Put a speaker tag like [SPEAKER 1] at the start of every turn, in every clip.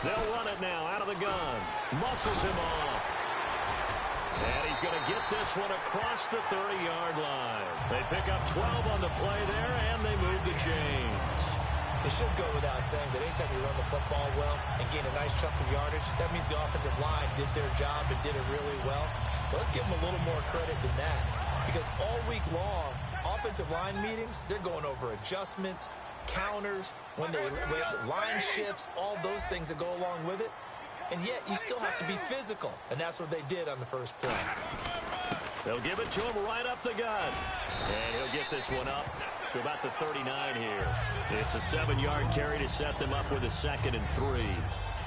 [SPEAKER 1] They'll run it now out of the gun. Muscles him off. And he's going to get this one across the 30-yard line. They pick up 12 on the play there, and they move the chains.
[SPEAKER 2] It should go without saying that anytime you run the football well and gain a nice chunk of yardage, that means the offensive line did their job and did it really well. But let's give them a little more credit than that, because all week long, offensive line meetings, they're going over adjustments, counters, when line shifts, all those things that go along with it. And yet, you still have to be physical, and that's what they did on the first play.
[SPEAKER 1] They'll give it to him right up the gut. And he'll get this one up to about the 39 here. It's a 7-yard carry to set them up with a 2nd and 3.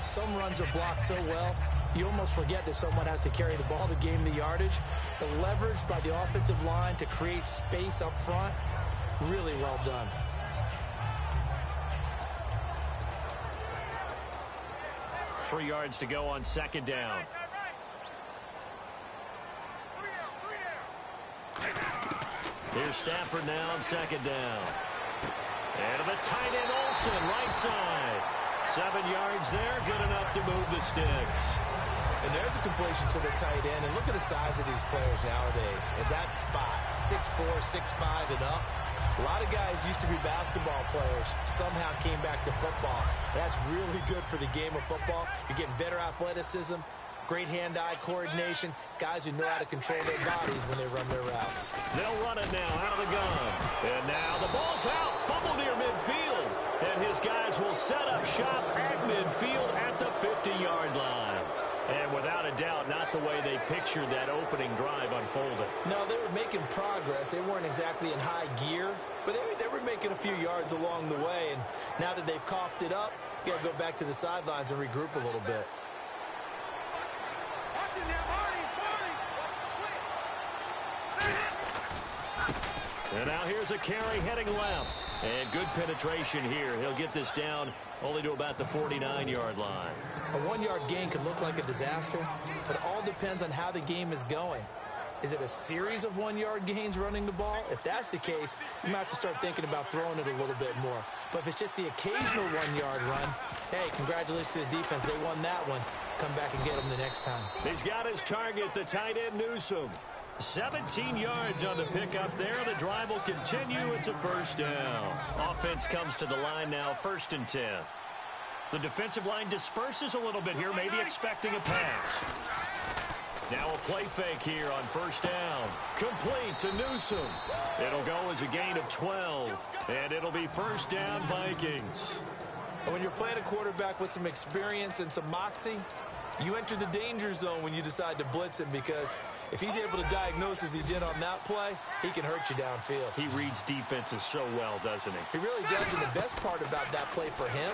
[SPEAKER 2] Some runs are blocked so well, you almost forget that someone has to carry the ball to gain the yardage. The leverage by the offensive line to create space up front, really well done.
[SPEAKER 1] Three yards to go on 2nd down. Here's Stafford now on 2nd down. And to the tight end Olsen, right side. 7 yards there, good enough to move the sticks.
[SPEAKER 2] And there's a completion to the tight end. And look at the size of these players nowadays. At that spot, 6'4", 6'5", and up. A lot of guys used to be basketball players, somehow came back to football. That's really good for the game of football. You're getting better athleticism, great hand-eye coordination, guys who know how to control their bodies when they run their routes.
[SPEAKER 1] They'll run it now out of the gun. And now the ball's out, fumble near midfield. And his guys will set up shop at midfield at the 50-yard line. And without a doubt, not the way they pictured that opening drive unfolded.
[SPEAKER 2] No, they were making progress. They weren't exactly in high gear, but they were making a few yards along the way. And now that they've coughed it up, you got to go back to the sidelines and regroup a little bit.
[SPEAKER 1] And now here's a carry heading left. And good penetration here. He'll get this down only to about the 49-yard line.
[SPEAKER 2] A 1-yard gain can look like a disaster, but it all depends on how the game is going. Is it a series of 1-yard gains running the ball? If that's the case, you might have to start thinking about throwing it a little bit more. But if it's just the occasional 1-yard run, hey, congratulations to the defense. They won that one. Come back and get them the next time.
[SPEAKER 1] He's got his target, the tight end Newsome. 17 yards on the pickup there. The drive will continue. It's a first down. Offense comes to the line now, 1st and 10. The defensive line disperses a little bit here, maybe expecting a pass. Now a play fake here on 1st down. Complete to Newsome. It'll go as a gain of 12, and it'll be 1st down Vikings.
[SPEAKER 2] And when you're playing a quarterback with some experience and some moxie, you enter the danger zone when you decide to blitz him, because if he's able to diagnose as he did on that play, he can hurt you downfield.
[SPEAKER 1] He reads defenses so well, doesn't he?
[SPEAKER 2] He really does, and the best part about that play for him,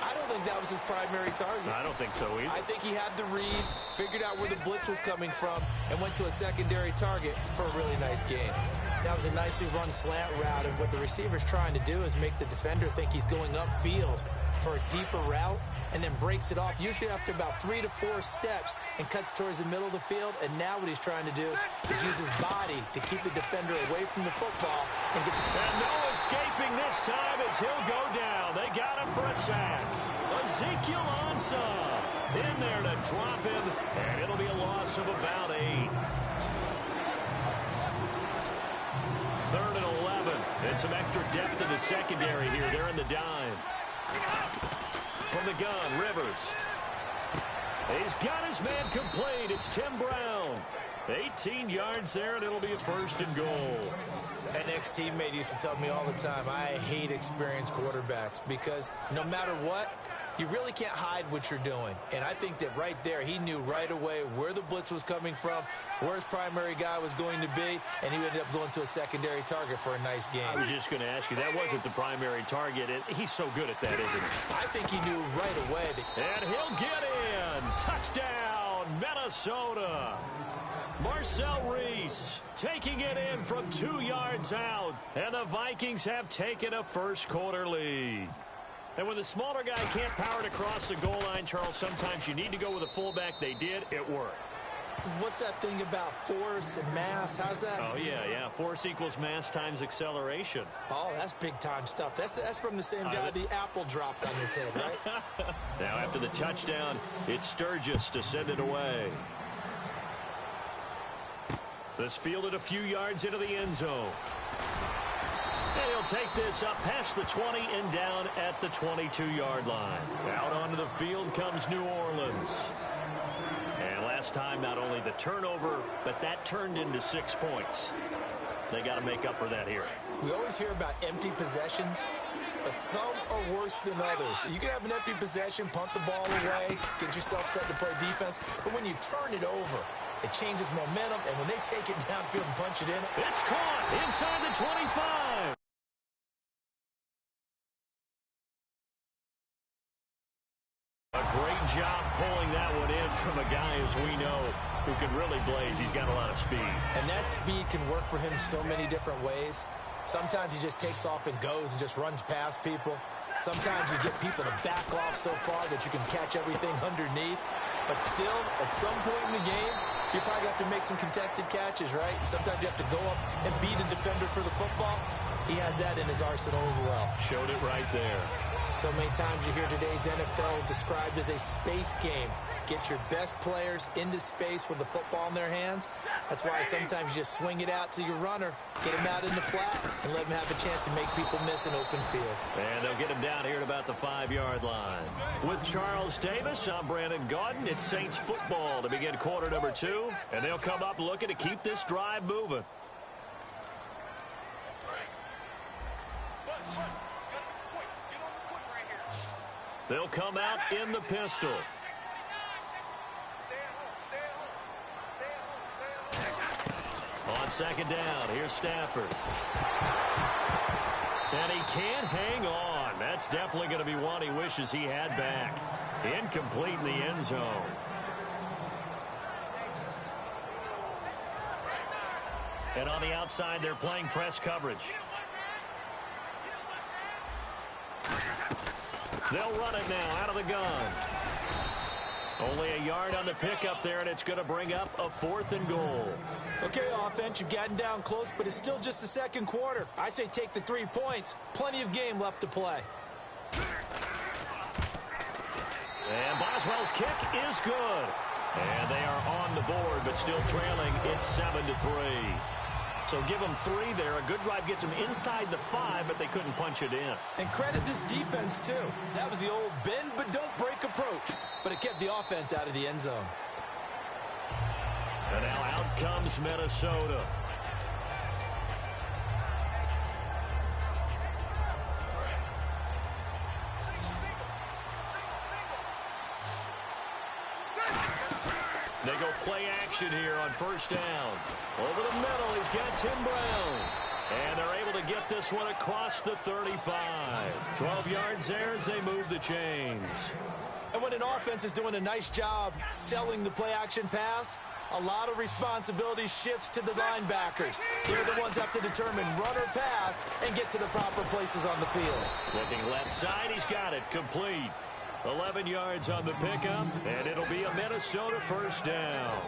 [SPEAKER 2] I don't think that was his primary target.
[SPEAKER 1] I don't think so either.
[SPEAKER 2] I think he had the read, figured out where the blitz was coming from, and went to a secondary target for a really nice gain. That was a nicely run slant route, and what the receiver's trying to do is make the defender think he's going upfield for a deeper route, and then breaks it off, usually after about 3 to 4 steps, and cuts towards the middle of the field. And now what he's trying to do is use his body to keep the defender away from the football. And
[SPEAKER 1] no escaping this time as he'll go down. They got him for a sack. Ezekiel Ansah in there to drop him, and it'll be a loss of about 8. 3rd and 11. And some extra depth in the secondary here. They're in the dime. From the gun, Rivers. He's got his man complete. It's Tim Brown. 18 yards there, and it'll be a 1st and goal.
[SPEAKER 2] An ex-teammate used to tell me all the time, I hate experienced quarterbacks, because no matter what, you really can't hide what you're doing. And I think that right there, he knew right away where the blitz was coming from, where his primary guy was going to be, and he ended up going to a secondary target for a nice game.
[SPEAKER 1] I was just going to ask you, that wasn't the primary target. He's so good at that, isn't he?
[SPEAKER 2] I think he knew right away.
[SPEAKER 1] And he'll get in. Touchdown, Minnesota. Marcel Reese taking it in from 2 yards out, and the Vikings have taken a first-quarter lead. And when the smaller guy can't power it across the goal line, Charles, sometimes you need to go with a fullback. They did. It worked.
[SPEAKER 2] What's that thing about force and mass? How's that?
[SPEAKER 1] Oh, yeah. Force equals mass times acceleration.
[SPEAKER 2] Oh, that's big-time stuff. That's from the same guy the apple dropped on his head, right?
[SPEAKER 1] Now, after the touchdown, it's Sturgis to send it away. This fielded a few yards into the end zone. And he'll take this up past the 20 and down at the 22-yard line. Out onto the field comes New Orleans. And last time, not only the turnover, but that turned into 6 points. They got to make up for that here.
[SPEAKER 2] We always hear about empty possessions, but some are worse than others. You can have an empty possession, punt the ball away, get yourself set to play defense, but when you turn it over, it changes momentum, and when they take it downfield and punch it in,
[SPEAKER 1] it's caught inside the 25. A great job pulling that one in from a guy, as we know, who can really blaze. He's got a lot of speed.
[SPEAKER 2] And that speed can work for him so many different ways. Sometimes he just takes off and goes and just runs past people. Sometimes you get people to back off so far that you can catch everything underneath. But still, at some point in the game, you probably have to make some contested catches, right? Sometimes you have to go up and beat a defender for the football. He has that in his arsenal as well.
[SPEAKER 1] Showed it right there.
[SPEAKER 2] So many times you hear today's NFL described as a space game. Get your best players into space with the football in their hands. That's why sometimes you just swing it out to your runner, get him out in the flat, and let him have a chance to make people miss an open field.
[SPEAKER 1] And they'll get him down here at about the 5-yard line. With Charles Davis, I'm Brandon Gaudin. It's Saints football to begin quarter number 2. And they'll come up looking to keep this drive moving. They'll come out in the pistol. On second down, here's Stafford. And he can't hang on. That's definitely going to be one he wishes he had back. Incomplete in the end zone. And on the outside, they're playing press coverage. They'll run it now out of the gun. Only a yard on the pickup there, and it's going to bring up a 4th and goal.
[SPEAKER 2] Okay, offense, you've gotten down close, but it's still just the second quarter. I say take the 3 points. Plenty of game left to play.
[SPEAKER 1] And Boswell's kick is good. And they are on the board, but still trailing. It's 7-3. So give them 3 there. A good drive gets them inside the 5, but they couldn't punch it in.
[SPEAKER 2] And credit this defense, too. That was the old bend but don't break approach. But it kept the offense out of the end zone.
[SPEAKER 1] And now out comes Minnesota. They go play action here on first down. Over the middle, he's got Tim Brown. And they're able to get this one across the 35. 12 yards there as they move the chains.
[SPEAKER 2] And when an offense is doing a nice job selling the play action pass, a lot of responsibility shifts to the linebackers. They're the ones that have to determine run or pass and get to the proper places on the field.
[SPEAKER 1] Looking left side, he's got it complete. 11 yards on the pickup, and it'll be a Minnesota first down.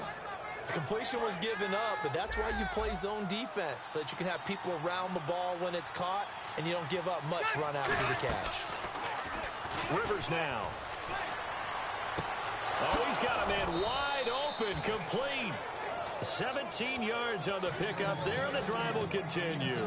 [SPEAKER 2] The completion was given up, but that's why you play zone defense, so that you can have people around the ball when it's caught, and you don't give up much run after the catch.
[SPEAKER 1] Rivers now. Oh, he's got a man wide open, complete. 17 yards on the pickup there, and the drive will continue.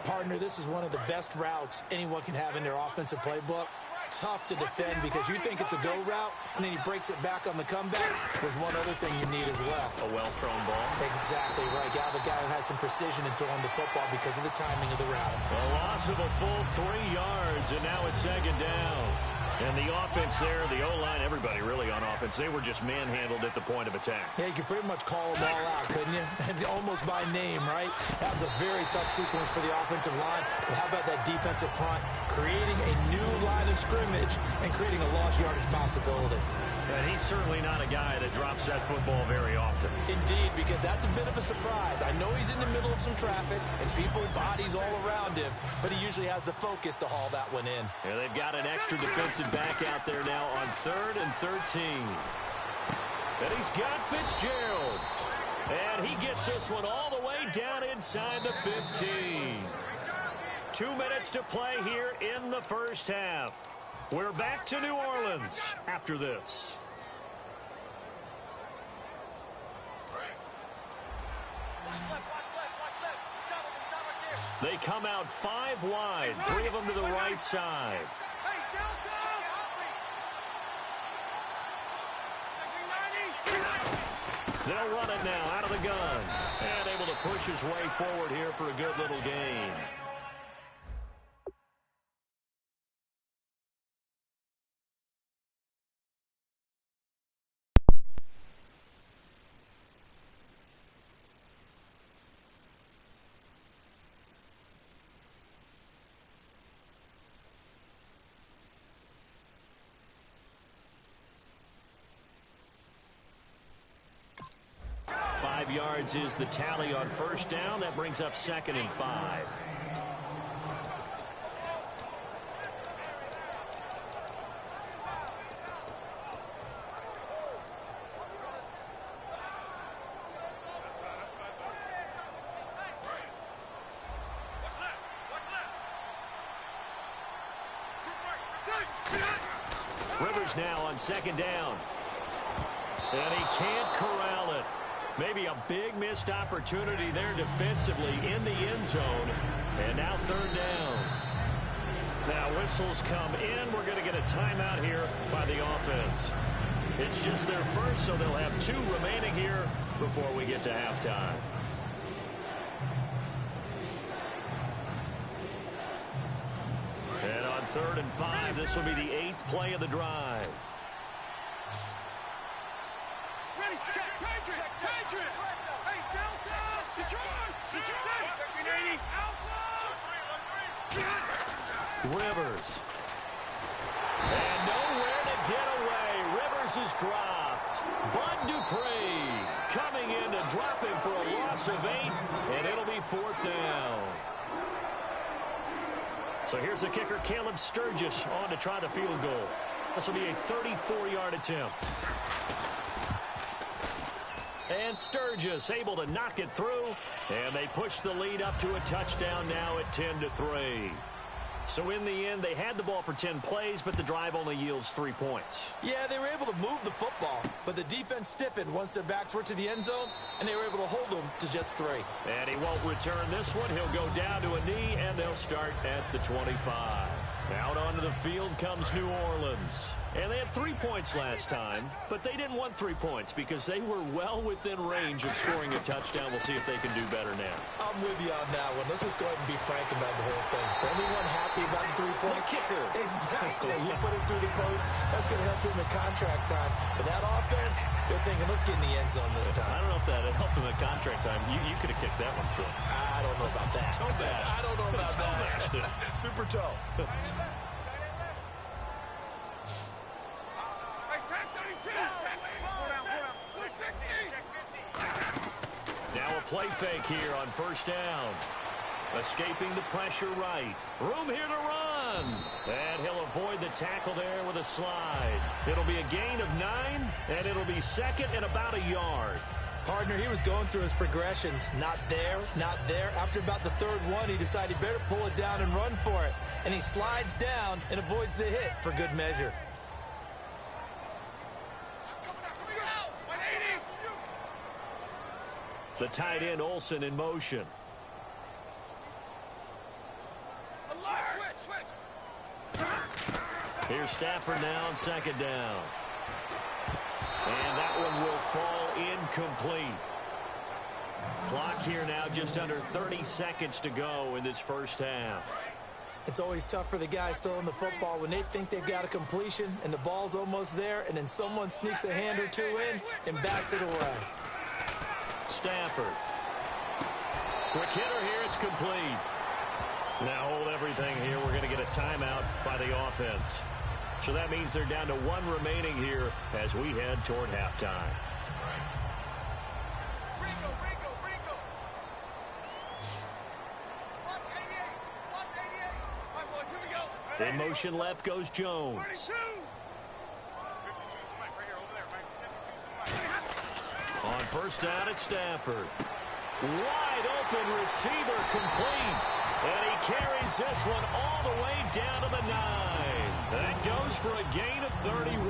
[SPEAKER 2] Partner, this is one of the best routes anyone can have in their offensive playbook. Tough to defend because you think it's a go route, and then he breaks it back on the comeback. There's one other thing you need as well.
[SPEAKER 1] A well-thrown ball.
[SPEAKER 2] Exactly right. You have a guy who has some precision in throwing the football because of the timing of the route.
[SPEAKER 1] A loss of a full 3 yards, and now it's second down. And the offense there, the O-line, everybody really on offense, they were just manhandled at the point of attack.
[SPEAKER 2] Yeah, you could pretty much call them all out, couldn't you? Almost by name, right? That was a very tough sequence for the offensive line. But how about that defensive front creating a new line of scrimmage and creating a lost yardage possibility?
[SPEAKER 1] And he's certainly not a guy that drops that football very often.
[SPEAKER 2] Indeed, because that's a bit of a surprise. I know he's in the middle of some traffic and people, bodies all around him, but he usually has the focus to haul that one in.
[SPEAKER 1] Yeah, they've got an extra defensive back out there now on 3rd and 13. And he's got Fitzgerald. And he gets this one all the way down inside the 15. 2 minutes to play here in the first half. We're back to New Orleans after this. They come out 5 wide, 3 of them to the right side. They'll run it now out of the gun. And able to push his way forward here for a good little gain. Yards is the tally on first down. That brings up 2nd and 5. Rivers now on 2nd down. And he can't corral it. Maybe a big missed opportunity there defensively in the end zone. And now 3rd down. Now whistles come in. We're going to get a timeout here by the offense. It's just their first, so they'll have 2 remaining here before we get to halftime. And on 3rd and 5, this will be the 8th play of the drive. Rivers. And nowhere to get away. Rivers is dropped. Bud Dupree coming in to drop him for a loss of 8, and it'll be 4th down. So here's the kicker, Caleb Sturgis, on to try the field goal. This will be a 34-yard attempt. And Sturgis able to knock it through, and they push the lead up to a touchdown now at 10-3. So in the end, they had the ball for 10 plays, but the drive only yields 3 points.
[SPEAKER 2] Yeah, they were able to move the football, but the defense stiffened once their backs were to the end zone, and they were able to hold them to just 3.
[SPEAKER 1] And he won't return this one. He'll go down to a knee, and they'll start at the 25. Out onto the field comes New Orleans. And they had 3 points last time, but they didn't want 3 points because they were well within range of scoring a touchdown. We'll see if they can do better now.
[SPEAKER 2] I'm with you on that one. Let's just go ahead and be frank about the whole thing. The only one happy about the 3-point
[SPEAKER 1] kicker.
[SPEAKER 2] Exactly. He put it through the post. That's going to help him in contract time. But that offense, they're thinking, let's get in the end zone this time.
[SPEAKER 1] I don't know if that helped him in contract time. You could have kicked that one through.
[SPEAKER 2] I don't know about that.
[SPEAKER 1] Toe bash.
[SPEAKER 2] I don't know about that. Super toe.
[SPEAKER 1] Now a play fake here on first down. Escaping the pressure right. Room here to run. And he'll avoid the tackle there with a slide. It'll be a gain of 9, and it'll be 2nd and about a yard.
[SPEAKER 2] Partner, he was going through his progressions. Not there, not there. After about the 3rd one, he decided he better pull it down and run for it. And he slides down and avoids the hit for good measure.
[SPEAKER 1] The tight end Olsen in motion. Here's Stafford now on 2nd down. And that one will fall incomplete. Clock here now just under 30 seconds to go in this first half.
[SPEAKER 2] It's always tough for the guys throwing the football when they think they've got a completion and the ball's almost there, and then someone sneaks a hand or 2 in and bats it away.
[SPEAKER 1] Stafford. Quick hitter here. It's complete. Now hold everything here. We're going to get a timeout by the offense. So that means they're down to 1 remaining here as we head toward halftime. In motion left goes Jones. On first down at Stafford. Wide open receiver complete. And he carries this one all the way down to the 9. That goes for a gain of 31.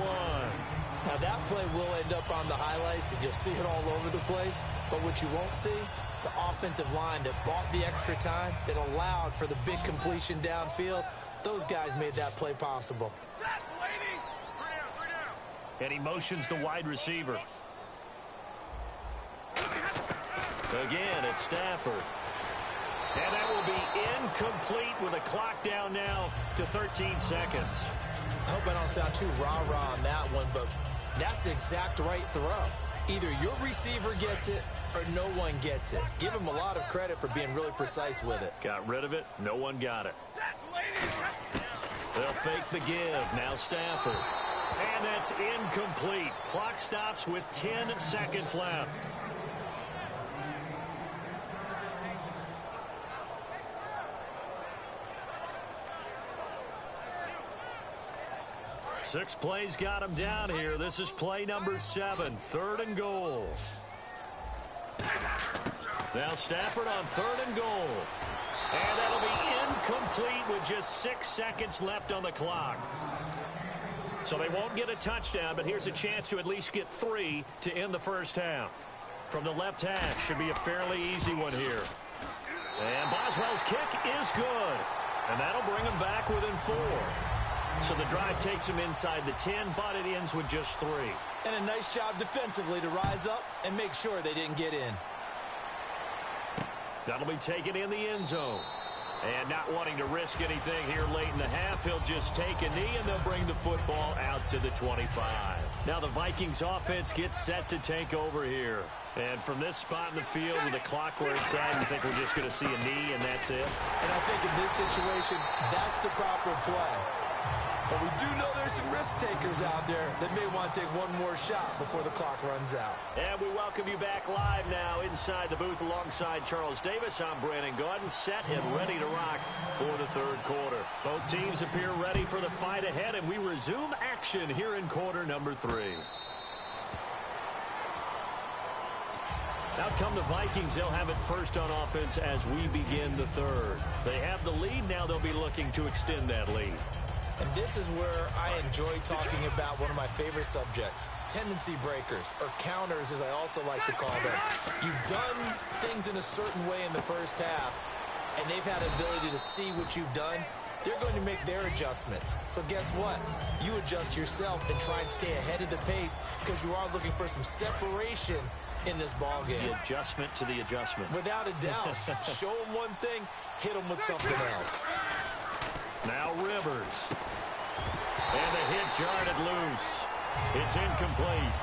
[SPEAKER 2] Now that play will end up on the highlights, and you'll see it all over the place. But what you won't see, the offensive line that bought the extra time, that allowed for the big completion downfield, those guys made that play possible.
[SPEAKER 1] And he motions the wide receiver. Again, it's Stafford. And that will be incomplete with a clock down now to 13 seconds.
[SPEAKER 2] I hope I don't sound too rah-rah on that one, but that's the exact right throw. Either your receiver gets it or no one gets it. Give him a lot of credit for being really precise with it.
[SPEAKER 1] Got rid of it. No one got it. They'll fake the give. Now Stafford. And that's incomplete. Clock stops with 10 seconds left. Six plays got him down here. This is play number 7, 3rd and goal. Now Stafford on 3rd and goal. And that'll be incomplete with just 6 seconds left on the clock. So they won't get a touchdown, but here's a chance to at least get 3 to end the first half. From the left hash, should be a fairly easy one here. And Boswell's kick is good. And that'll bring him back within 4. So the drive takes him inside the 10, but it ends with just 3.
[SPEAKER 2] And a nice job defensively to rise up and make sure they didn't get in.
[SPEAKER 1] That'll be taken in the end zone. And not wanting to risk anything here late in the half, he'll just take a knee, and they'll bring the football out to the 25. Now the Vikings offense gets set to take over here. And from this spot in the field with the clock where it's at, you think we're just going to see a knee and that's it?
[SPEAKER 2] And I think in this situation, that's the proper play. But we do know there's some risk takers out there that may want to take one more shot before the clock runs out.
[SPEAKER 1] And we welcome you back live now inside the booth alongside Charles Davis. I'm Brandon Gaudin, set and ready to rock for the 3rd quarter. Both teams appear ready for the fight ahead, and we resume action here in quarter number 3. Out come the Vikings. They'll have it first on offense as we begin the 3rd. They have the lead. Now they'll be looking to extend that lead.
[SPEAKER 2] And this is where I enjoy talking about one of my favorite subjects, tendency breakers, or counters as I also like to call them. You've done things in a certain way in the first half, and they've had the ability to see what you've done. They're going to make their adjustments. So guess what? You adjust yourself and try and stay ahead of the pace because you are looking for some separation in this ball game.
[SPEAKER 1] The adjustment to the adjustment.
[SPEAKER 2] Without a doubt. Show them one thing, hit them with something else.
[SPEAKER 1] Now Rivers. And the hit jarred it loose. It's incomplete.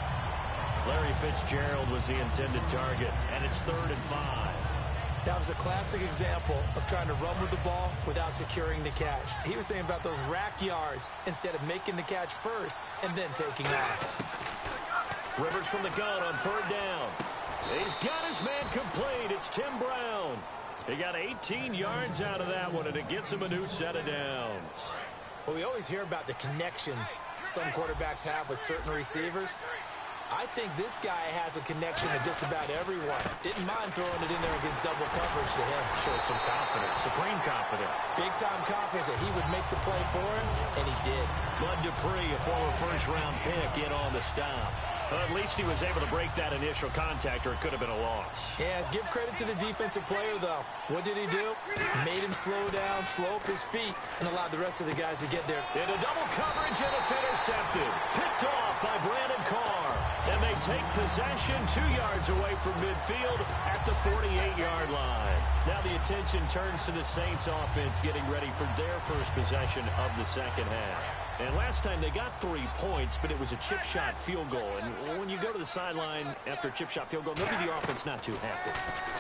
[SPEAKER 1] Larry Fitzgerald was the intended target, and it's 3rd and 5.
[SPEAKER 2] That was a classic example of trying to run with the ball without securing the catch. He was thinking about those rack yards instead of making the catch first and then taking off.
[SPEAKER 1] Rivers from the gun on 3rd down. He's got his man complete. It's Tim Brown. He got 18 yards out of that one, and it gets him a new set of downs.
[SPEAKER 2] Well, we always hear about the connections some quarterbacks have with certain receivers. I think this guy has a connection to just about everyone. Didn't mind throwing it in there against double coverage to him.
[SPEAKER 1] Shows some confidence, supreme confidence.
[SPEAKER 2] Big-time confidence that he would make the play for him, and he did.
[SPEAKER 1] Bud Dupree, a former first-round pick, in on the stop. Well, at least he was able to break that initial contact, or it could have been a loss.
[SPEAKER 2] Yeah, give credit to the defensive player, though. What did he do? Made him slow down, slow up his feet, and allowed the rest of the guys to get there.
[SPEAKER 1] Into double coverage, and it's intercepted. Picked off by Brandon Carr. And they take possession 2 yards away from midfield at the 48-yard line. Now the attention turns to the Saints offense getting ready for their first possession of the second half. And last time they got 3 points, but it was a chip shot field goal. And when you go to the sideline after a chip shot field goal, maybe the offense not too happy.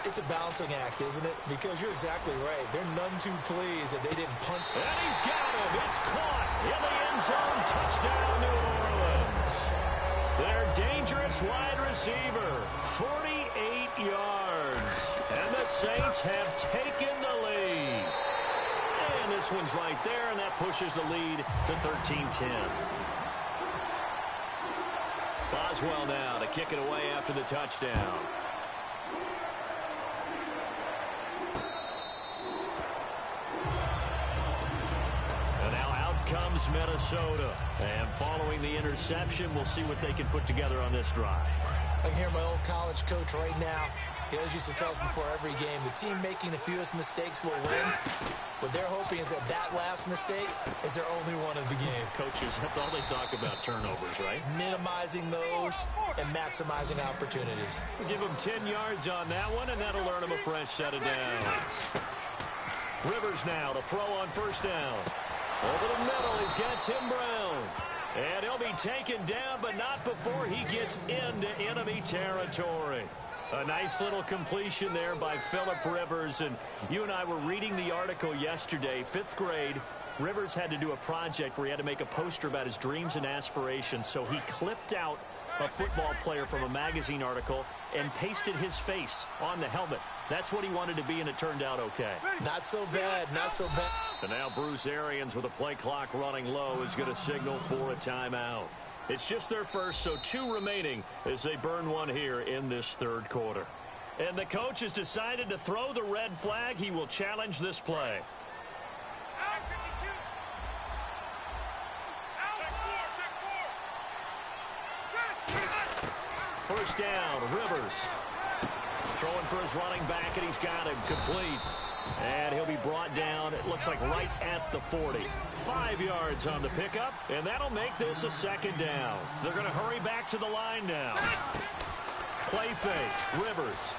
[SPEAKER 2] It's a balancing act, isn't it? Because you're exactly right. They're none too pleased that they didn't punt.
[SPEAKER 1] And he's got him. It's caught in the end zone. Touchdown, New Orleans. Their dangerous wide receiver, 48 yards. And the Saints have taken the lead. And this one's right there, and that pushes the lead to 13-10. does well now to kick it away after the touchdown. And now out comes Minnesota. And following the interception, we'll see what they can put together on this drive.
[SPEAKER 2] I can hear my old college coach right now. He always used to tell us before every game, the team making the fewest mistakes will win. What they're hoping is that that last mistake is their only one of the game.
[SPEAKER 1] Coaches, that's all they talk about, turnovers, right?
[SPEAKER 2] Minimizing those and maximizing opportunities.
[SPEAKER 1] We'll give them 10 yards on that one, and that'll earn them a fresh set of downs. Rivers now to throw on first down. Over the middle, he's got Tim Brown. And he'll be taken down, but not before he gets into enemy territory. A nice little completion there by Phillip Rivers. And you and I were reading the article yesterday, 5th grade. Rivers had to do a project where he had to make a poster about his dreams and aspirations. So he clipped out a football player from a magazine article and pasted his face on the helmet. That's what he wanted to be, and it turned out okay.
[SPEAKER 2] Not so bad, not so bad.
[SPEAKER 1] And now Bruce Arians, with a play clock running low, is going to signal for a timeout. It's just their first, so 2 remaining as they burn one here in this third quarter. And the coach has decided to throw the red flag. He will challenge this play. First down, Rivers. Throwing for his running back, and he's got him complete. And he'll be brought down, it looks like right at the 40. 5 yards on the pickup, and that'll make this a second down. They're going to hurry back to the line now. Play fake, Rivers.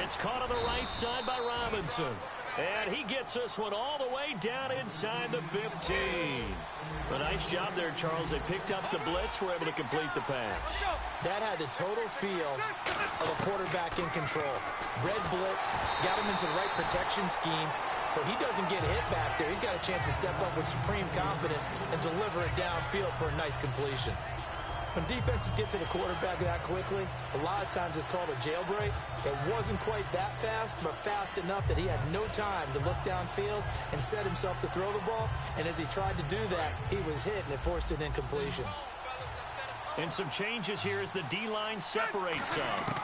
[SPEAKER 1] It's caught on the right side by Robinson. And he gets this one all the way down inside the 15. A nice job there, Charles. They picked up the blitz, were able to complete the pass.
[SPEAKER 2] That had the total feel of a quarterback in control. Red blitz, got him into the right protection scheme, so he doesn't get hit back there. He's got a chance to step up with supreme confidence and deliver it downfield for a nice completion. When defenses get to the quarterback that quickly, a lot of times it's called a jailbreak. It wasn't quite that fast, but fast enough that he had no time to look downfield and set himself to throw the ball. And as he tried to do that, he was hit, and it forced an incompletion.
[SPEAKER 1] And some changes here as the D-line separates some.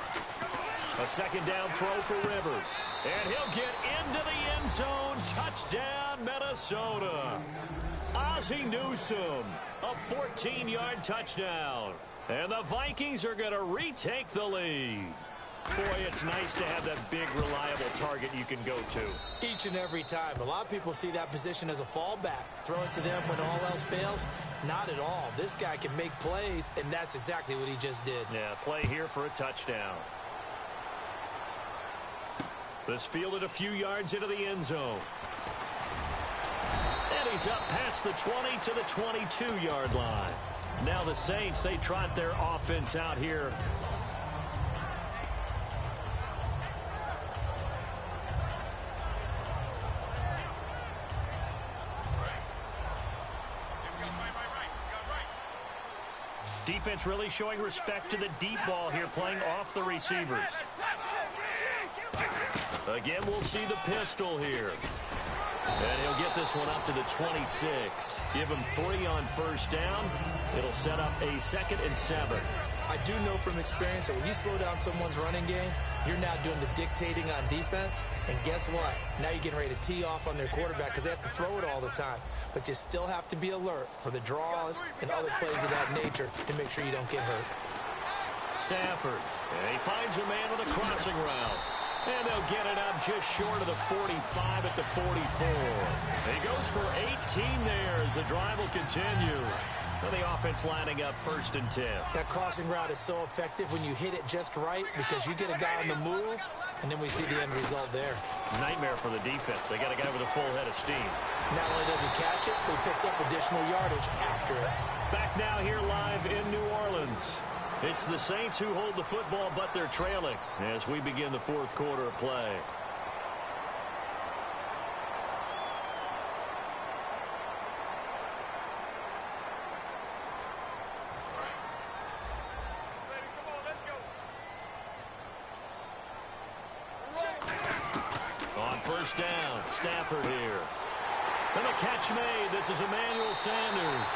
[SPEAKER 1] A second down throw for Rivers. And he'll get into the end zone. Touchdown, Minnesota. Ozzie Newsome, a 14-yard touchdown. And the Vikings are going to retake the lead. Boy, it's nice to have that big, reliable target you can go to.
[SPEAKER 2] Each and every time. A lot of people see that position as a fallback. Throw it to them when all else fails. Not at all. This guy can make plays, and that's exactly what he just did.
[SPEAKER 1] Yeah, play here for a touchdown. This fielded a few yards into the end zone. And he's up past the 20 to the 22-yard line. Now the Saints, they trot their offense out here. Defense really showing respect to the deep ball here, playing off the receivers. Again, we'll see the pistol here. And he'll get this one up to the 26. Give him 3 on first down. It'll set up a 2nd and 7.
[SPEAKER 2] I do know from experience that when you slow down someone's running game, you're now doing the dictating on defense. And guess what? Now you're getting ready to tee off on their quarterback because they have to throw it all the time. But you still have to be alert for the draws and other plays of that nature to make sure you don't get hurt.
[SPEAKER 1] Stafford. And he finds a man with a crossing route. And they'll get it up just short of the 45 at the 44. He goes for 18 there as the drive will continue. And the offense lining up 1st and 10.
[SPEAKER 2] That crossing route is so effective when you hit it just right because you get a guy on the move, and then we see the end result there.
[SPEAKER 1] Nightmare for the defense. They got a guy with a full head of steam.
[SPEAKER 2] Not only does he catch it, but he picks up additional yardage after it.
[SPEAKER 1] Back now here live in New Orleans. It's the Saints who hold the football, but they're trailing as we begin the 4th quarter of play. On first down, Stafford here. And the catch made. This is Emmanuel Sanders.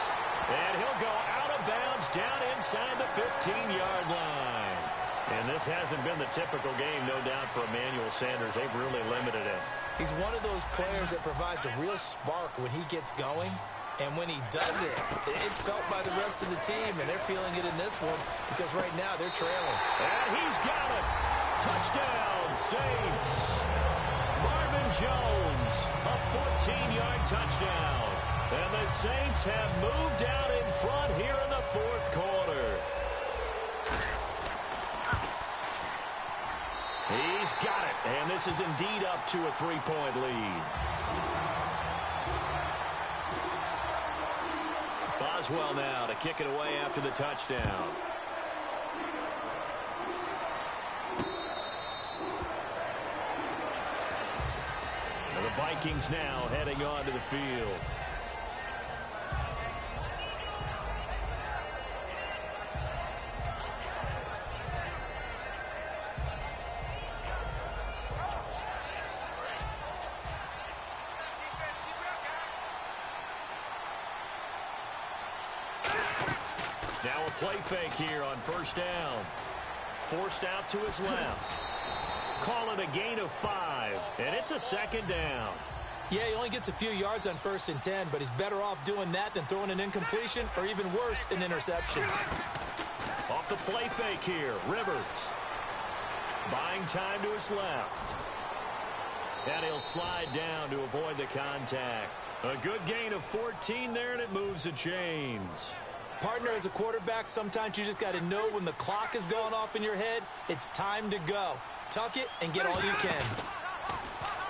[SPEAKER 1] And he'll go out of bounds down inside the 15-yard line. And this hasn't been the typical game, no doubt, for Emmanuel Sanders. They've really limited him.
[SPEAKER 2] He's one of those players that provides a real spark when he gets going. And when he does it, it's felt by the rest of the team, and they're feeling it in this one because right now they're trailing.
[SPEAKER 1] And he's got it. Touchdown, Saints. Marvin Jones, a 14-yard touchdown. And the Saints have moved out in front here in the fourth quarter. He's got it, and this is indeed up to a 3-point lead. Boswell now to kick it away after the touchdown. And the Vikings now heading onto the field. Now a play fake here on first down. Forced out to his left. Call it a gain of 5, and it's a second down.
[SPEAKER 2] Yeah, he only gets a few yards on 1st and 10, but he's better off doing that than throwing an incompletion or even worse, an interception.
[SPEAKER 1] Off the play fake here, Rivers. Buying time to his left. And he'll slide down to avoid the contact. A good gain of 14 there, and it moves the chains.
[SPEAKER 2] Partner, as a quarterback, sometimes you just got to know when the clock has gone off in your head, it's time to go. Tuck it and get all you can.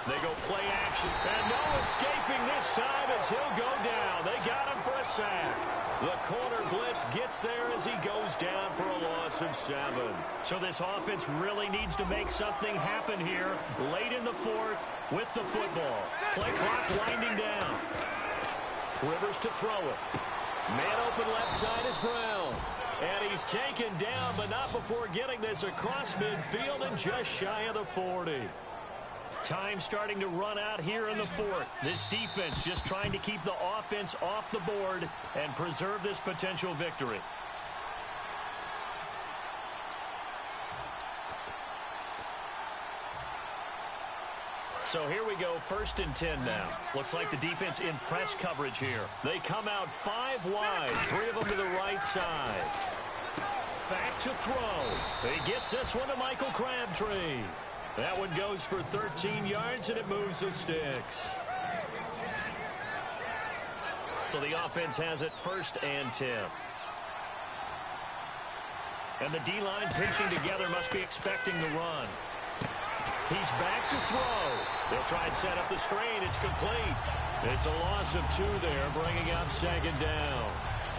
[SPEAKER 1] They go play action. And no escaping this time as he'll go down. They got him for a sack. The corner blitz gets there as he goes down for a loss of 7. So this offense really needs to make something happen here late in the fourth with the football. Play clock winding down. Rivers to throw it. Man open left side is Brown. And he's taken down, but not before getting this across midfield and just shy of the 40. Time starting to run out here in the fourth. This defense just trying to keep the offense off the board and preserve this potential victory. So here we go, 1st and 10 now. Looks like the defense in press coverage here. They come out 5 wide, 3 of them to the right side. Back to throw. He gets this one to Michael Crabtree. That one goes for 13 yards, and it moves the sticks. So the offense has it 1st and 10. And the D-line pinching together must be expecting the run. He's back to throw. They'll try and set up the screen. It's complete. It's a loss of 2 there, bringing up 2nd down.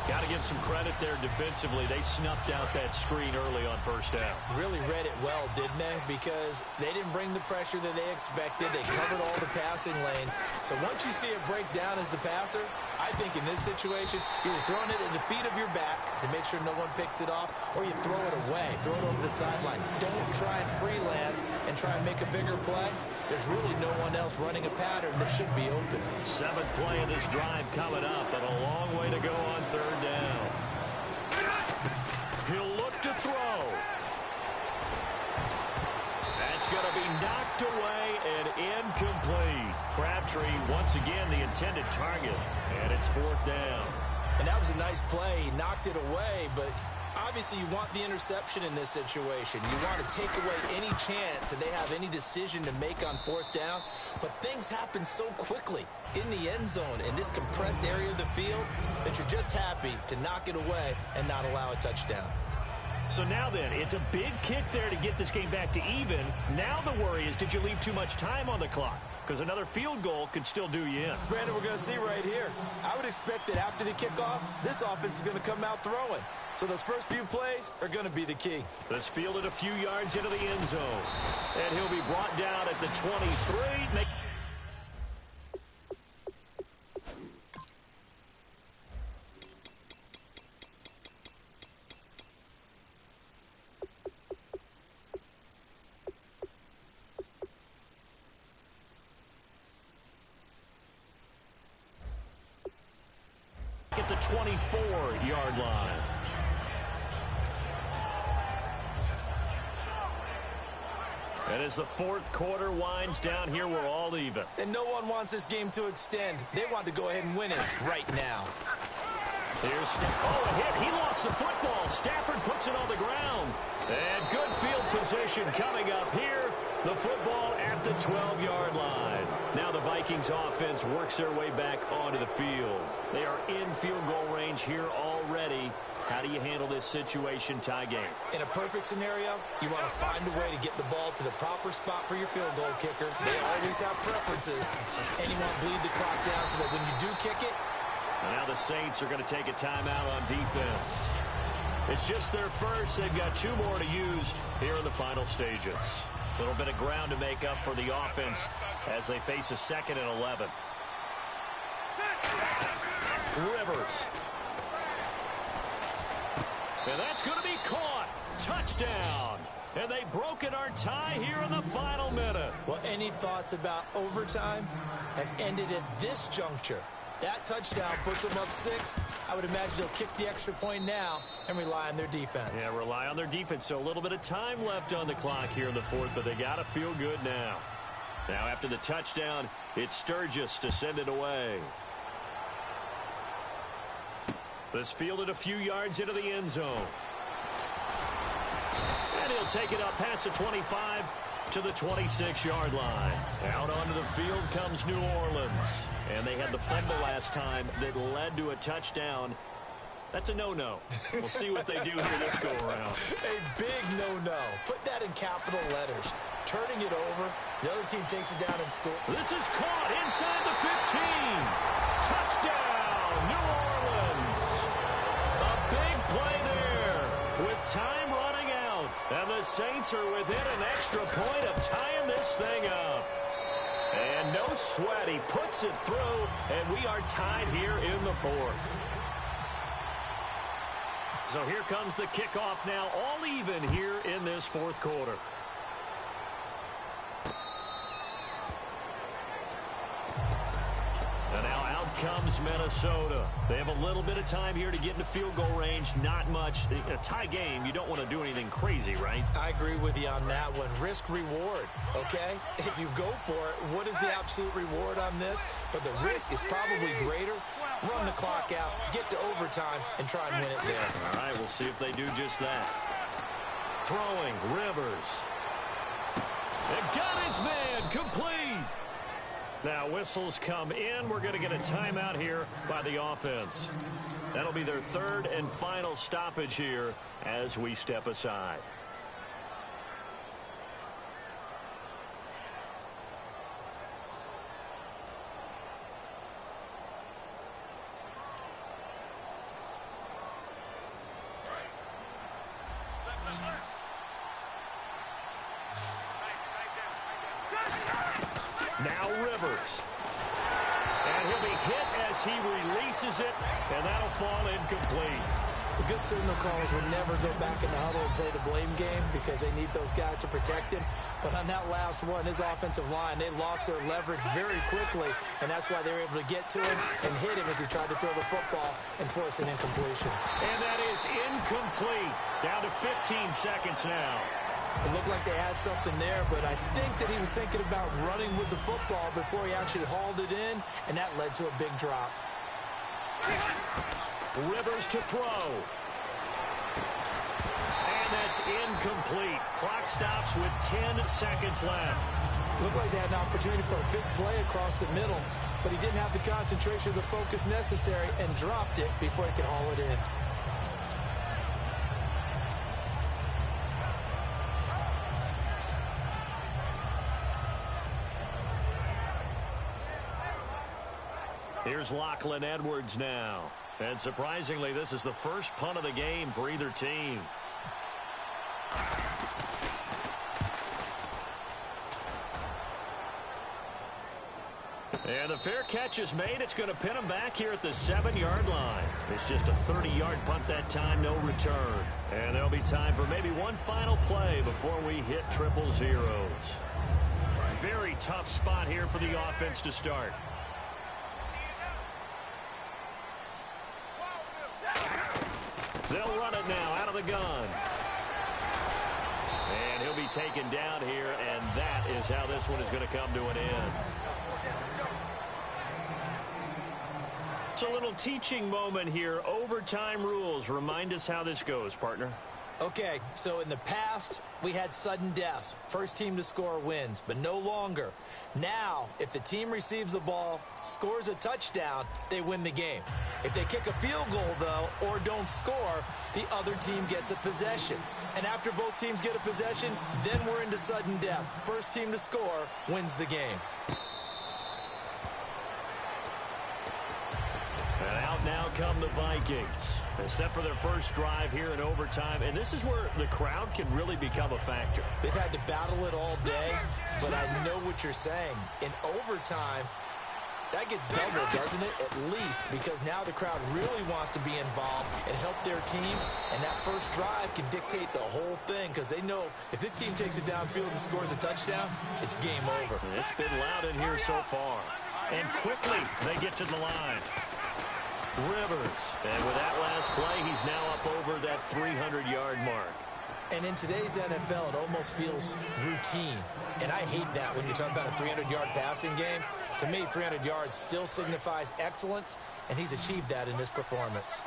[SPEAKER 1] Got to give some credit there defensively. They snuffed out that screen early on 1st down.
[SPEAKER 2] Really read it well, didn't they? Because they didn't bring the pressure that they expected. They covered all the passing lanes. So once you see it break down as the passer, I think in this situation, you're throwing it at the feet of your back to make sure no one picks it off, or you throw it away, throw it over the sideline. Don't try and freelance and try and make a bigger play. There's really no one else running a pattern that should be open.
[SPEAKER 1] 7th play of this drive coming up, but a long way to go on 3rd down. He'll look to throw. That's going to be knocked away and incomplete. Crabtree, once again, the intended target, and it's 4th down.
[SPEAKER 2] And that was a nice play. He knocked it away, but obviously you want the interception in this situation. You want to take away any chance that they have any decision to make on 4th down. But things happen so quickly in the end zone in this compressed area of the field that you're just happy to knock it away and not allow a touchdown.
[SPEAKER 1] So now then, it's a big kick there to get this game back to even. Now the worry is, did you leave too much time on the clock? Because another field goal could still do you in.
[SPEAKER 2] Brandon, we're going to see right here. I would expect that after the kickoff, this offense is going to come out throwing. So those first few plays are going to be the key.
[SPEAKER 1] This fielded a few yards into the end zone. And he'll be brought down at the 23. at the 24-yard line. And as the fourth quarter winds down here, we're all even.
[SPEAKER 2] And no one wants this game to extend. They want to go ahead and win it right now.
[SPEAKER 1] Here's a hit. He lost the football. Stafford puts it on the ground. And good field position coming up here. The football at the 12-yard line. Now the Vikings offense works their way back onto the field. They are in field goal range here already. How do you handle this situation tie game?
[SPEAKER 2] In a perfect scenario, you want to find a way to get the ball to the proper spot for your field goal kicker. They always have preferences. And you want to bleed the clock down so that when you do kick it.
[SPEAKER 1] And now the Saints are going to take a timeout on defense. It's just their first. They've got two more to use here in the final stages. A little bit of ground to make up for the offense as they face a 2nd and 11. Rivers. And that's going to be caught. Touchdown. And they've broken our tie here in the final minute.
[SPEAKER 2] Well, any thoughts about overtime have ended at this juncture. That touchdown puts them up 6. I would imagine they'll kick the extra point now and rely on their defense.
[SPEAKER 1] Yeah, rely on their defense. So a little bit of time left on the clock here in the fourth, but they got to feel good now. Now after the touchdown, it's Sturgis to send it away. This fielded a few yards into the end zone. And he'll take it up past the 25 to the 26-yard line. Out onto the field comes New Orleans. And they had the fumble last time that led to a touchdown. That's a no-no. We'll see what they do here this go-around.
[SPEAKER 2] A big no-no. Put that in capital letters. Turning it over. The other team takes it down and scores.
[SPEAKER 1] This is caught inside the 15. Touchdown, New Orleans. A big play there with time running out. And the Saints are within an extra point of tying this thing up. And no sweat. He puts it through, and we are tied here in the fourth. So here comes the kickoff now, all even here in this fourth quarter. And now out comes Minnesota. They have a little bit of time here to get into field goal range. Not much. A tie game, you don't want to do anything crazy, right?
[SPEAKER 2] I agree with you on that one. Risk reward, okay? If you go for it, what is the absolute reward on this? But the risk is probably greater. Run the clock out, get to overtime, and try and win it there.
[SPEAKER 1] All right, we'll see if they do just that. Throwing, Rivers. And got his man, complete. Now whistles come in. We're going to get a timeout here by the offense. That'll be their third and final stoppage here as we step aside. Now Rivers. And he'll be hit as he releases it, and that'll fall incomplete.
[SPEAKER 2] The good signal callers would never go back in the huddle and play the blame game because they need those guys to protect him. But on that last one, his offensive line, they lost their leverage very quickly, and that's why they were able to get to him and hit him as he tried to throw the football and force an incompletion.
[SPEAKER 1] And that is incomplete. Down to 15 seconds now.
[SPEAKER 2] It looked like they had something there, but I think that he was thinking about running with the football before he actually hauled it in, and that led to a big drop.
[SPEAKER 1] Rivers to throw. And that's incomplete. Clock stops with 10 seconds left.
[SPEAKER 2] Looked like they had an opportunity for a big play across the middle, but he didn't have the concentration or the focus necessary and dropped it before he could haul it in.
[SPEAKER 1] Here's Lachlan Edwards now. And surprisingly, this is the first punt of the game for either team. And the fair catch is made. It's going to pin him back here at the 7-yard line. It's just a 30-yard punt that time, no return. And there'll be time for maybe one final play before we hit triple zeros. Very tough spot here for the offense to start. They'll run it now out of the gun. And he'll be taken down here, and that is how this one is going to come to an end. It's a little teaching moment here. Overtime rules. Remind us how this goes, partner.
[SPEAKER 2] Okay, so in the past, we had sudden death. First team to score wins, but no longer. Now, if the team receives the ball, scores a touchdown, they win the game. If they kick a field goal, though, or don't score, the other team gets a possession. And after both teams get a possession, then we're into sudden death. First team to score wins the game.
[SPEAKER 1] And out now come the Vikings. They set for their first drive here in overtime, and this is where the crowd can really become a factor.
[SPEAKER 2] They've had to battle it all day, but I know what you're saying. In overtime, that gets doubled, doesn't it? At least, because now the crowd really wants to be involved and help their team, and that first drive can dictate the whole thing, because they know if this team takes it downfield and scores a touchdown, it's game over.
[SPEAKER 1] It's been loud in here so far. And quickly, they get to the line. Rivers, and with that last play, he's now up over that 300-yard mark.
[SPEAKER 2] And in today's NFL, it almost feels routine. And I hate that when you talk about a 300-yard passing game. To me, 300 yards still signifies excellence, and he's achieved that in this performance.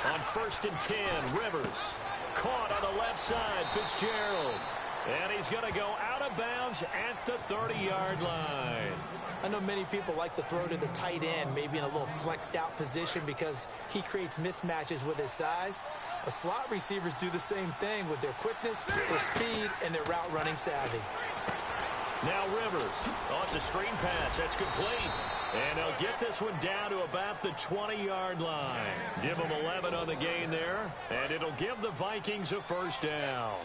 [SPEAKER 1] On 1st and 10, Rivers. Caught on the left side, Fitzgerald. And he's going to go out of bounds at the 30-yard line.
[SPEAKER 2] I know many people like to throw to the tight end, maybe in a little flexed out position because he creates mismatches with his size. But slot receivers do the same thing with their quickness, their speed, and their route running savvy.
[SPEAKER 1] Now Rivers. Oh, it's a screen pass. That's complete. And he'll get this one down to about the 20-yard line. Give him 11 on the gain there, and it'll give the Vikings a first down.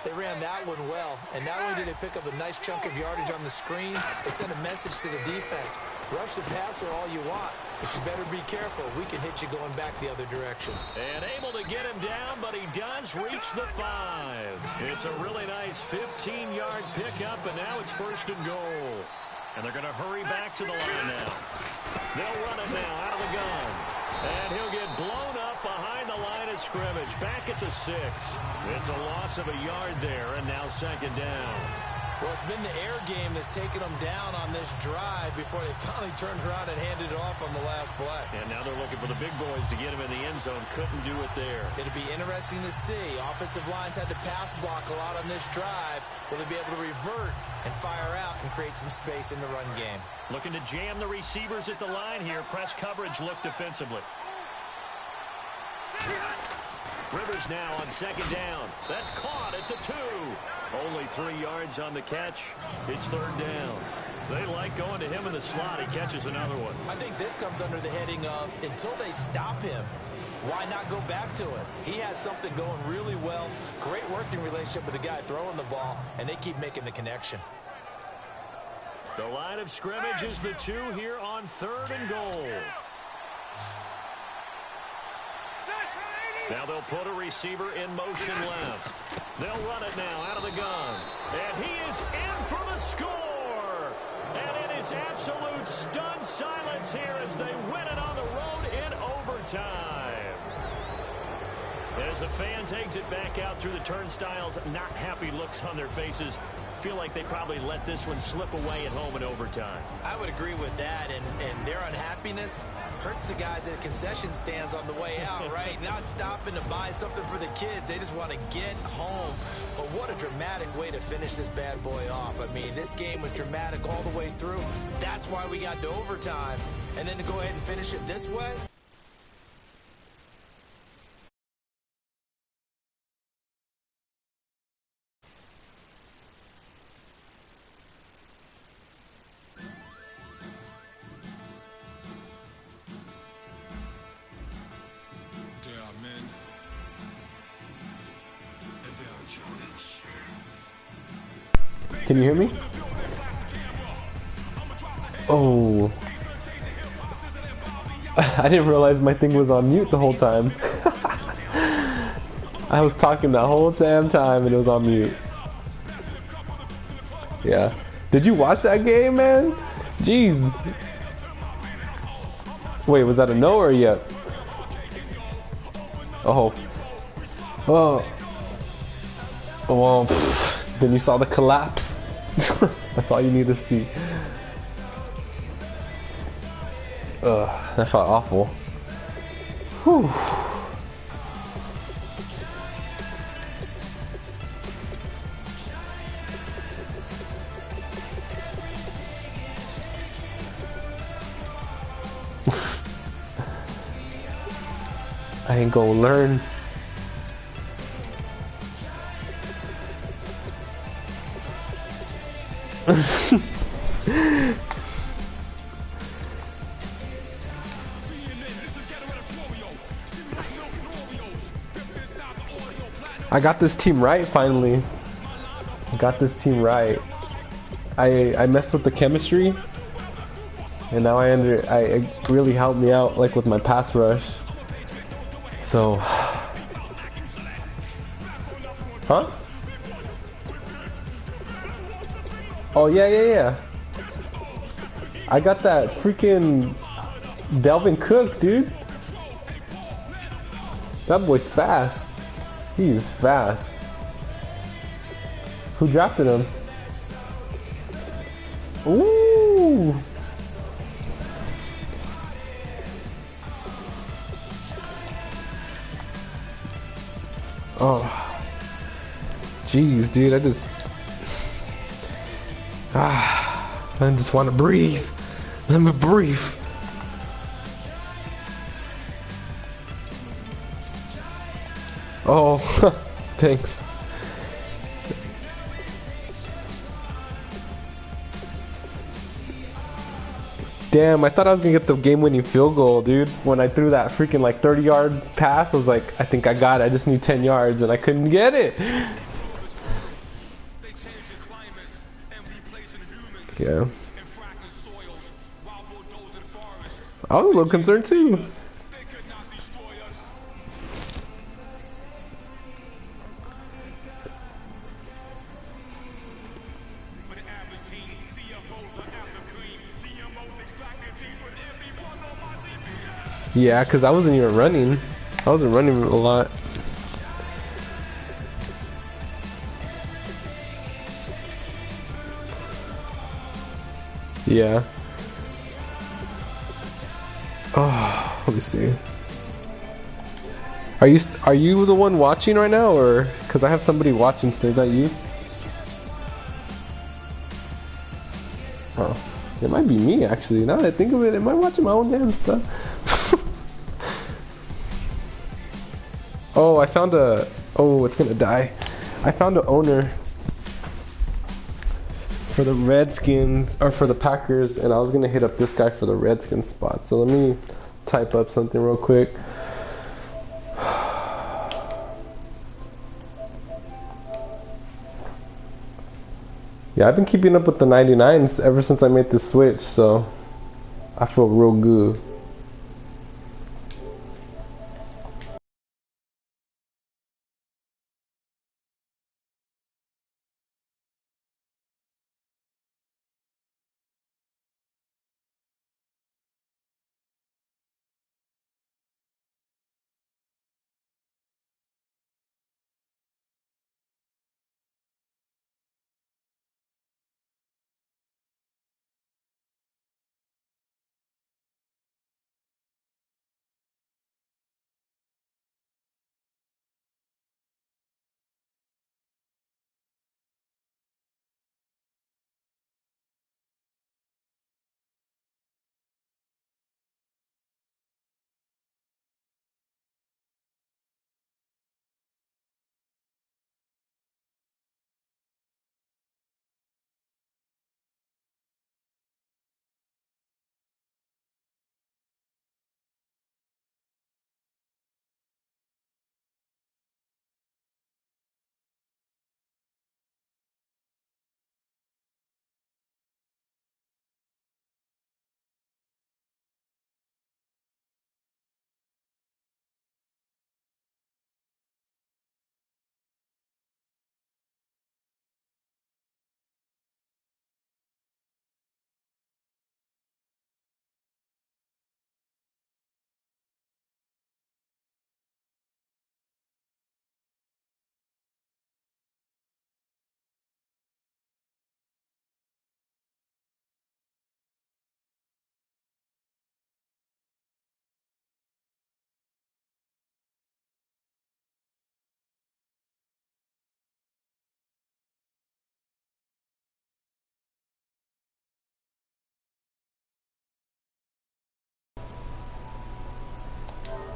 [SPEAKER 2] They ran that one well, and not only did they pick up a nice chunk of yardage on the screen, they sent a message to the defense. Rush the passer all you want, but you better be careful. We can hit you going back the other direction.
[SPEAKER 1] And able to get him down, but he does reach the 5. It's a really nice 15-yard pickup, and now it's 1st and goal. And they're going to hurry back to the line now. They'll run it now out of the gun. And he'll get blown up behind the line of scrimmage. Back at the 6. It's a loss of a yard there, and now 2nd down.
[SPEAKER 2] Well, it's been the air game that's taken them down on this drive before they finally turned around and handed it off on the last play.
[SPEAKER 1] And now they're looking for the big boys to get him in the end zone. Couldn't do it there.
[SPEAKER 2] It'll be interesting to see. Offensive lines had to pass block a lot on this drive. Will they be able to revert and fire out and create some space in the run game?
[SPEAKER 1] Looking to jam the receivers at the line here. Press coverage look defensively. Rivers now on 2nd down. That's caught at the 2. Only 3 yards on the catch. It's 3rd down. They like going to him in the slot. He catches another one.
[SPEAKER 2] I think this comes under the heading of until they stop him, why not go back to it? He has something going really well. Great working relationship with the guy throwing the ball, and they keep making the connection.
[SPEAKER 1] The line of scrimmage is the 2 here on 3rd and goal. Now they'll put a receiver in motion left. They'll run it now out of the gun. And he is in for the score. And it is absolute stunned silence here as they win it on the road in overtime. As the fans exit back out through the turnstiles, not happy looks on their faces. Feel like they probably let this one slip away at home in overtime.
[SPEAKER 2] I would agree with that, and their unhappiness hurts the guys at concession stands on the way out, right? Not stopping to buy something for the kids. They just want to get home. But what a dramatic way to finish this bad boy off. I mean, this game was dramatic all the way through. That's why we got to overtime. And then to go ahead and finish it this way?
[SPEAKER 3] Can you hear me? Oh. I didn't realize my thing was on mute the whole time. I was talking the whole damn time and it was on mute. Yeah. Did you watch that game, man? Jeez. Wait, was that a no or a yet? Oh. Oh. Well, then you saw the collapse. That's all you need to see. Ugh, that felt awful. Whew. I ain't gonna learn. I got this team right finally. I got this team right. I messed with the chemistry, and now it really helped me out, like with my pass rush. So, huh? Oh yeah. I got that freaking Delvin Cook, dude. That boy's fast. He's fast. Who drafted him? Ooh. Oh. Jeez, dude, I just want to breathe. Let me breathe. Oh, thanks. Damn, I thought I was gonna get the game-winning field goal, dude. When I threw that freaking like 30-yard pass, I was like, I think I got it. I just need 10 yards, and I couldn't get it. Yeah. I was a little concerned too. Yeah, because I wasn't even running. I wasn't running a lot. Yeah. Oh, let me see. Are you the one watching right now, or because I have somebody watching still? Is that you? Oh, it might be me actually. Now that I think of it, am I watching my own damn stuff? Oh, I found a. Oh, it's gonna die. I found an owner for the Redskins, or for the Packers, and I was gonna hit up this guy for the Redskins spot. So let me type up something real quick. Yeah, I've been keeping up with the 99s ever since I made the switch, so I feel real good.